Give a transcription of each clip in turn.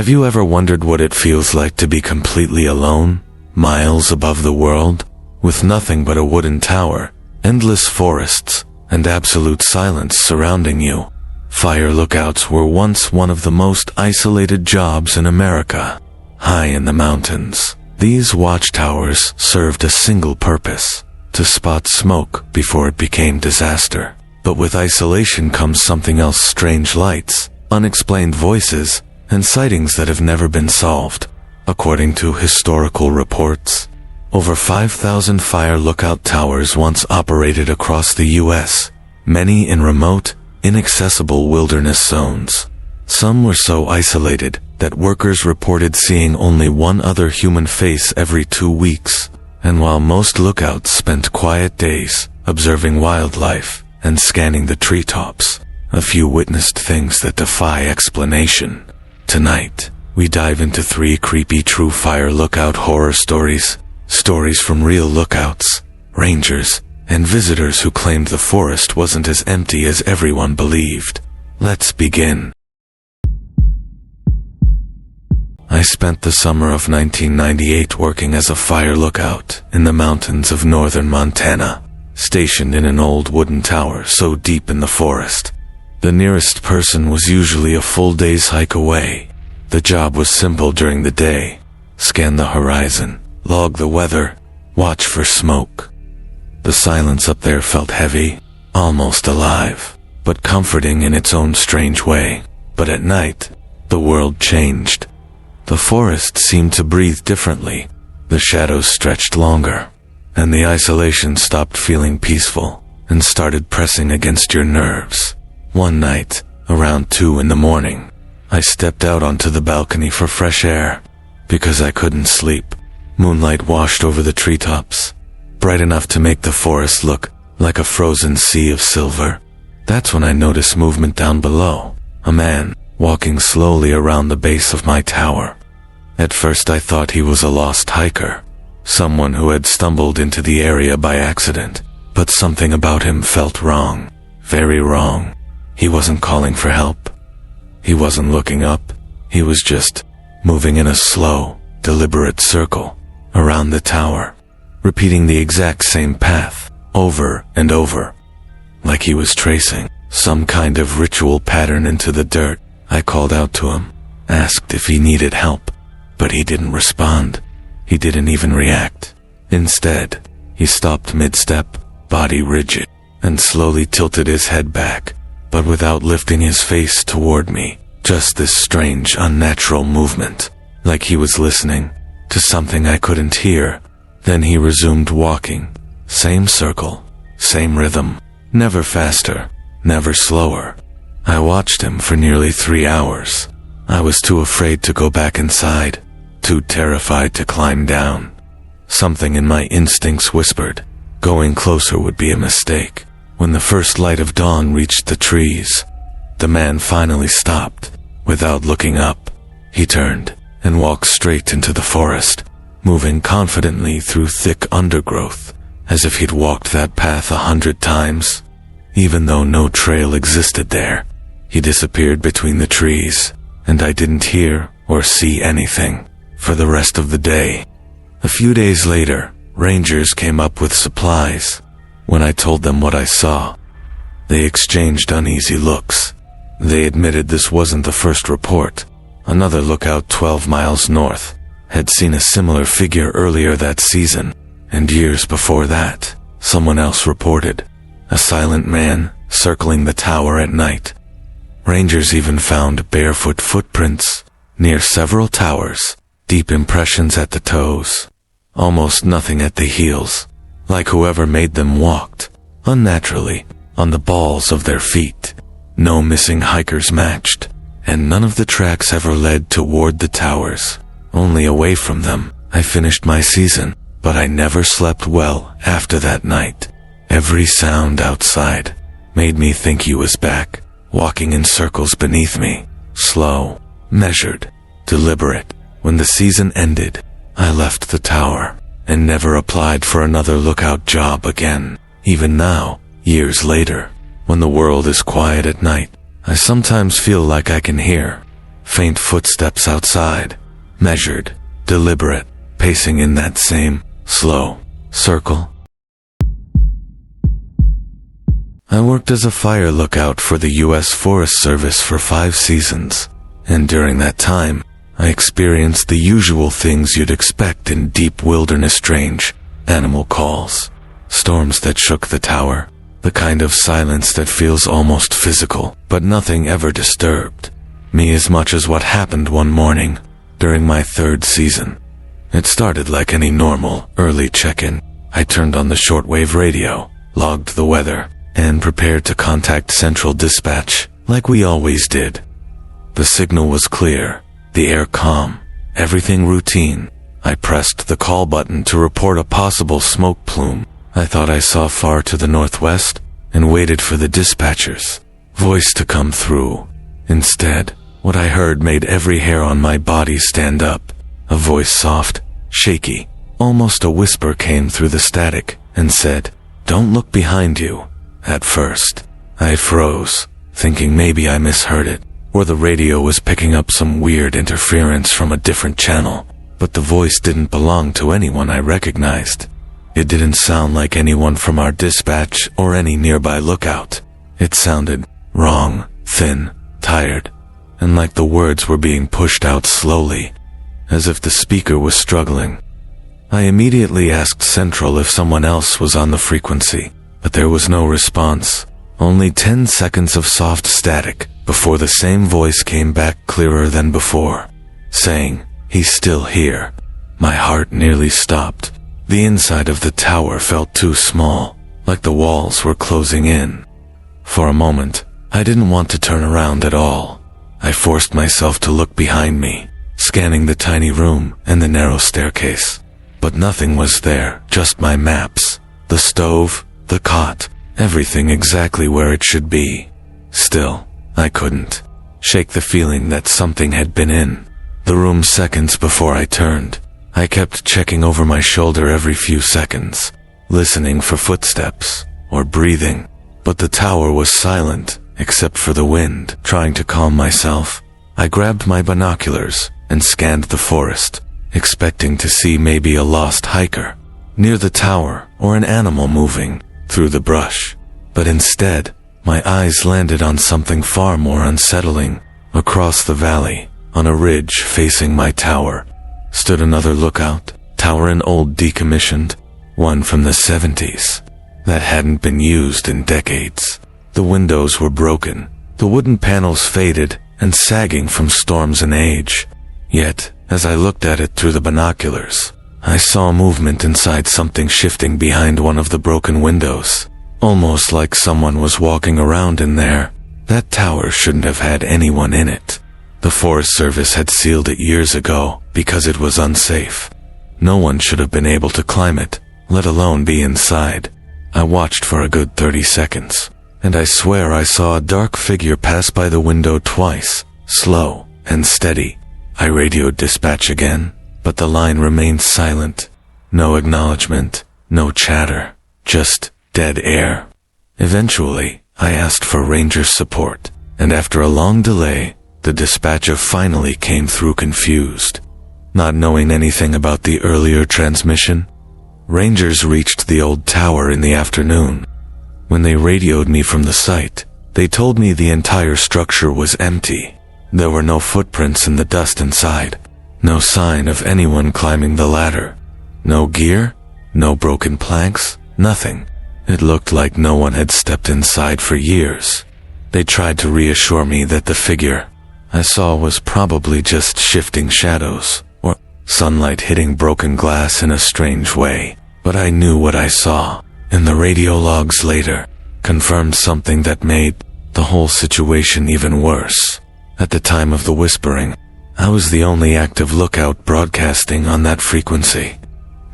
Have you ever wondered what it feels like to be completely alone, miles above the world, with nothing but a wooden tower, endless forests, and absolute silence surrounding you? Fire lookouts were once one of the most isolated jobs in America. High in the mountains, these watchtowers served a single purpose: to spot smoke before it became disaster. But with isolation comes something else: strange lights, unexplained voices, and sightings that have never been solved. According to historical reports, over 5,000 fire lookout towers once operated across the U.S., many in remote, inaccessible wilderness zones. Some were so isolated that workers reported seeing only one other human face every 2 weeks, and while most lookouts spent quiet days observing wildlife and scanning the treetops, a few witnessed things that defy explanation. Tonight, we dive into 3 creepy true fire lookout horror stories from real lookouts, rangers, and visitors who claimed the forest wasn't as empty as everyone believed. Let's begin. I spent the summer of 1998 working as a fire lookout in the mountains of northern Montana, stationed in an old wooden tower so deep in the forest. The nearest person was usually a full day's hike away. The job was simple during the day: scan the horizon, log the weather, watch for smoke. The silence up there felt heavy, almost alive, but comforting in its own strange way. But at night, the world changed. The forest seemed to breathe differently, the shadows stretched longer, and the isolation stopped feeling peaceful and started pressing against your nerves. One night, around 2 in the morning, I stepped out onto the balcony for fresh air. Because I couldn't sleep, moonlight washed over the treetops, bright enough to make the forest look like a frozen sea of silver. That's when I noticed movement down below, a man walking slowly around the base of my tower. At first I thought he was a lost hiker, someone who had stumbled into the area by accident, but something about him felt wrong, very wrong. He wasn't calling for help. He wasn't looking up. He was just moving in a slow, deliberate circle around the tower, repeating the exact same path over and over, like he was tracing some kind of ritual pattern into the dirt. I called out to him, asked if he needed help, but he didn't respond. He didn't even react. Instead, he stopped mid-step, body rigid, and slowly tilted his head back, but without lifting his face toward me. Just this strange, unnatural movement, like he was listening to something I couldn't hear. Then he resumed walking. Same circle, same rhythm, never faster, never slower. I watched him for nearly 3 hours. I was too afraid to go back inside, too terrified to climb down. Something in my instincts whispered, going closer would be a mistake. When the first light of dawn reached the trees, the man finally stopped. Without looking up, he turned and walked straight into the forest, moving confidently through thick undergrowth, as if he'd walked that path 100 times. Even though no trail existed there, he disappeared between the trees, and I didn't hear or see anything for the rest of the day. A few days later, rangers came up with supplies. When I told them what I saw, they exchanged uneasy looks. They admitted this wasn't the first report. Another lookout 12 miles north had seen a similar figure earlier that season, and years before that, someone else reported a silent man circling the tower at night. Rangers even found barefoot footprints near several towers, deep impressions at the toes, almost nothing at the heels, like whoever made them walked unnaturally on the balls of their feet. No missing hikers matched, and none of the tracks ever led toward the towers, only away from them. I finished my season, but I never slept well after that night. Every sound outside made me think he was back, walking in circles beneath me, slow, measured, deliberate. When the season ended, I left the tower and never applied for another lookout job again. Even now, years later, when the world is quiet at night, I sometimes feel like I can hear, faint footsteps outside, measured, deliberate, pacing in that same, slow, circle. I worked as a fire lookout for the U.S. Forest Service for 5 seasons, and during that time, I experienced the usual things you'd expect in deep wilderness range: animal calls, storms that shook the tower, the kind of silence that feels almost physical, but nothing ever disturbed me as much as what happened one morning during my 3rd season. It started like any normal, early check-in. I turned on the shortwave radio, logged the weather, and prepared to contact Central Dispatch, like we always did. The signal was clear, the air calm, everything routine. I pressed the call button to report a possible smoke plume I thought I saw far to the northwest, and waited for the dispatcher's voice to come through. Instead, what I heard made every hair on my body stand up. A voice, soft, shaky, almost a whisper, came through the static and said, "Don't look behind you." At first, I froze, thinking maybe I misheard it, or the radio was picking up some weird interference from a different channel. But the voice didn't belong to anyone I recognized. It didn't sound like anyone from our dispatch or any nearby lookout. It sounded wrong, thin, tired, and like the words were being pushed out slowly, as if the speaker was struggling. I immediately asked Central if someone else was on the frequency, but there was no response. Only 10 seconds of soft static before the same voice came back clearer than before, saying, "He's still here." My heart nearly stopped. The inside of the tower felt too small, like the walls were closing in. For a moment, I didn't want to turn around at all. I forced myself to look behind me, scanning the tiny room and the narrow staircase. But nothing was there, just my maps, the stove, the cot, everything exactly where it should be. Still, I couldn't shake the feeling that something had been in the room seconds before I turned. I kept checking over my shoulder every few seconds, listening for footsteps or breathing, but the tower was silent except for the wind. Trying to calm myself, I grabbed my binoculars and scanned the forest, expecting to see maybe a lost hiker near the tower or an animal moving through the brush. But instead, my eyes landed on something far more unsettling. Across the valley, on a ridge facing my tower, stood another lookout tower, an old decommissioned one from the 70s that hadn't been used in decades. The windows were broken, the wooden panels faded and sagging from storms and age. Yet, as I looked at it through the binoculars, I saw movement inside, something shifting behind one of the broken windows, almost like someone was walking around in there. That tower shouldn't have had anyone in it. The Forest Service had sealed it years ago because it was unsafe. No one should have been able to climb it, let alone be inside. I watched for a good 30 seconds, and I swear I saw a dark figure pass by the window twice, slow and steady. I radioed dispatch again, but the line remained silent. No acknowledgement, no chatter, just dead air. Eventually, I asked for ranger support, and after a long delay, the dispatcher finally came through, confused. Not knowing anything about the earlier transmission, rangers reached the old tower in the afternoon. When they radioed me from the site, they told me the entire structure was empty. There were no footprints in the dust inside, no sign of anyone climbing the ladder. No gear, no broken planks, nothing. It looked like no one had stepped inside for years. They tried to reassure me that the figure I saw was probably just shifting shadows, or sunlight hitting broken glass in a strange way. But I knew what I saw, and the radio logs later confirmed something that made the whole situation even worse. At the time of the whispering, I was the only active lookout broadcasting on that frequency.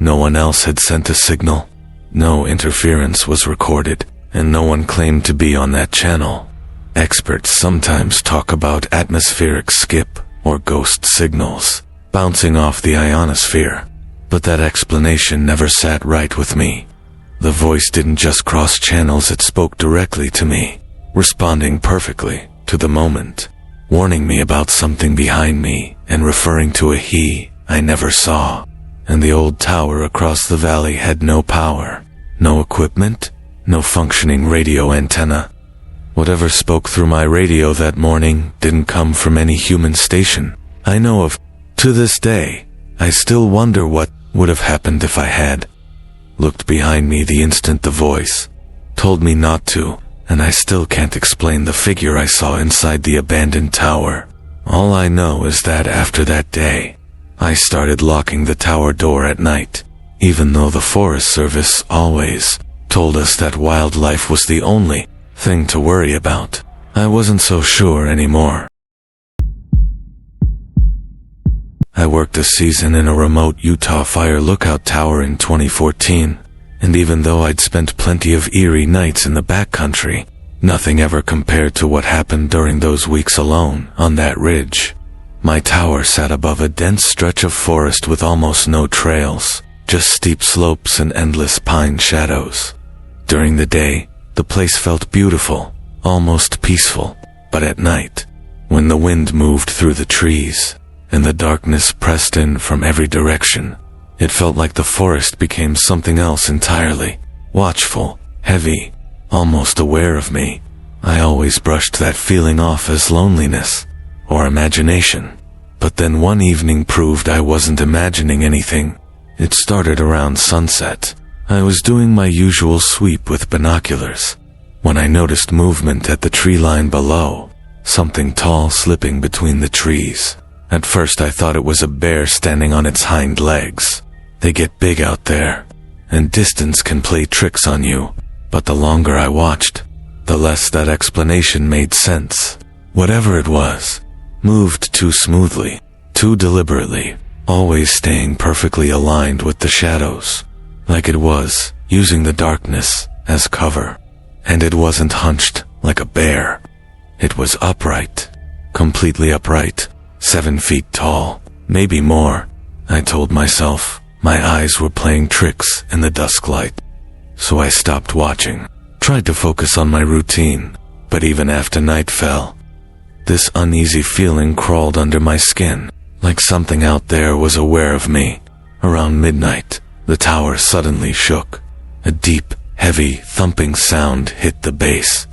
No one else had sent a signal. No interference was recorded, and no one claimed to be on that channel. Experts sometimes talk about atmospheric skip or ghost signals bouncing off the ionosphere, but that explanation never sat right with me. The voice didn't just cross channels, it spoke directly to me, responding perfectly to the moment. warning me about something behind me and referring to a he I never saw. And the old tower across the valley had no power, no equipment, no functioning radio antenna. Whatever spoke through my radio that morning didn't come from any human station I know of. To this day, I still wonder what would have happened if I had looked behind me the instant the voice told me not to, and I still can't explain the figure I saw inside the abandoned tower. All I know is that after that day, I started locking the tower door at night, even though the Forest Service always told us that wildlife was the only thing to worry about. I wasn't so sure anymore. I worked a season in a remote Utah fire lookout tower in 2014, and even though I'd spent plenty of eerie nights in the backcountry, nothing ever compared to what happened during those weeks alone on that ridge. My tower sat above a dense stretch of forest with almost no trails, just steep slopes and endless pine shadows. During the day, the place felt beautiful, almost peaceful, but at night, when the wind moved through the trees, and the darkness pressed in from every direction, it felt like the forest became something else entirely, watchful, heavy, almost aware of me. I always brushed that feeling off as loneliness or imagination, but then one evening proved I wasn't imagining anything. It started around sunset. I was doing my usual sweep with binoculars when I noticed movement at the tree line below, something tall slipping between the trees. At first I thought it was a bear standing on its hind legs. They get big out there, and distance can play tricks on you, but the longer I watched, the less that explanation made sense. Whatever it was, moved too smoothly, too deliberately, always staying perfectly aligned with the shadows, like it was using the darkness as cover. And it wasn't hunched like a bear. It was upright, completely upright, 7 feet tall, maybe more. I told myself my eyes were playing tricks in the dusk light. So I stopped watching, tried to focus on my routine, but even after night fell, this uneasy feeling crawled under my skin, like something out there was aware of me. Around midnight, the tower suddenly shook. A deep, heavy, thumping sound hit the base,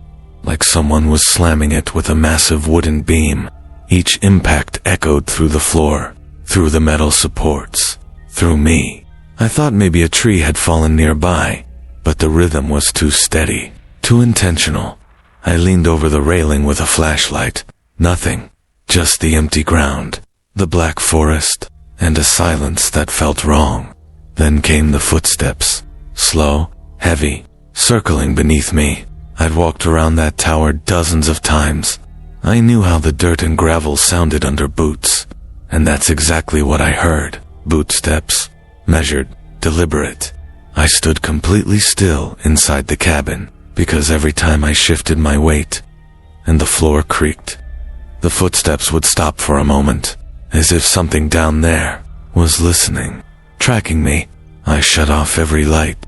like someone was slamming it with a massive wooden beam. Each impact echoed through the floor, through the metal supports, through me. I thought maybe a tree had fallen nearby, but the rhythm was too steady, too intentional. I leaned over the railing with a flashlight. Nothing, just the empty ground, the black forest, and a silence that felt wrong. Then came the footsteps, slow, heavy, circling beneath me. I'd walked around that tower dozens of times. I knew how the dirt and gravel sounded under boots, and that's exactly what I heard. Boot steps, measured, deliberate. I stood completely still inside the cabin, because every time I shifted my weight, and the floor creaked, the footsteps would stop for a moment, as if something down there was listening, tracking me. I shut off every light,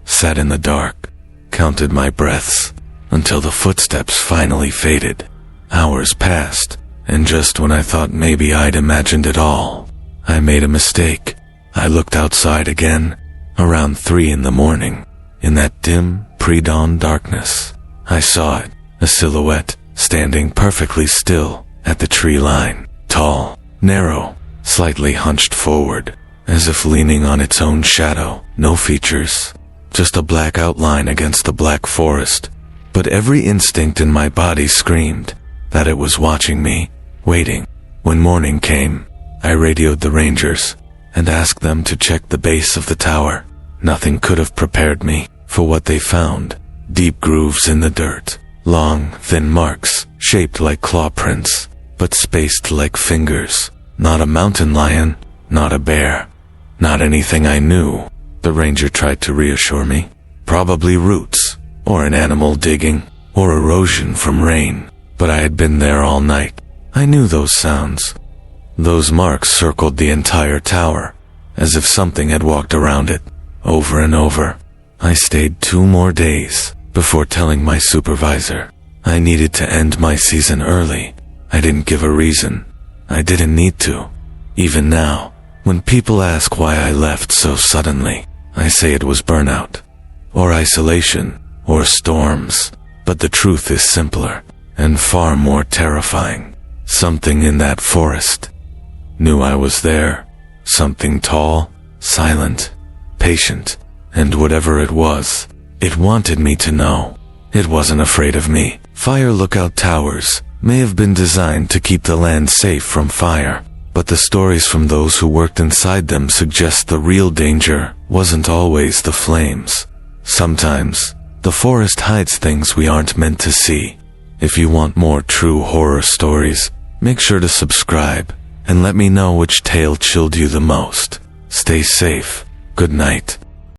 sat in the dark, counted my breaths, until the footsteps finally faded. Hours passed, and just when I thought maybe I'd imagined it all, I made a mistake. I looked outside again, around 3 in the morning. In that dim, pre-dawn darkness, I saw it, a silhouette, standing perfectly still at the tree line, tall, narrow, slightly hunched forward, as if leaning on its own shadow. No features, just a black outline against the black forest. But every instinct in my body screamed that it was watching me, waiting. When morning came, I radioed the rangers and asked them to check the base of the tower. Nothing could have prepared me for what they found. Deep grooves in the dirt, long, thin marks, shaped like claw prints, but spaced like fingers. Not a mountain lion, not a bear, not anything I knew. The ranger tried to reassure me. Probably roots, or an animal digging, or erosion from rain. But I had been there all night. I knew those sounds. Those marks circled the entire tower, as if something had walked around it, over and over. I stayed 2 more days before telling my supervisor I needed to end my season early. I didn't give a reason. I didn't need to. Even now, when people ask why I left so suddenly, I say it was burnout, or isolation, or storms. But the truth is simpler, and far more terrifying. Something in that forest knew I was there. Something tall, silent, patient, and whatever it was, it wanted me to know. It wasn't afraid of me. Fire lookout towers may have been designed to keep the land safe from fire, but the stories from those who worked inside them suggest the real danger wasn't always the flames. Sometimes, the forest hides things we aren't meant to see. If you want more true horror stories, make sure to subscribe, and let me know which tale chilled you the most. Stay safe. Good night.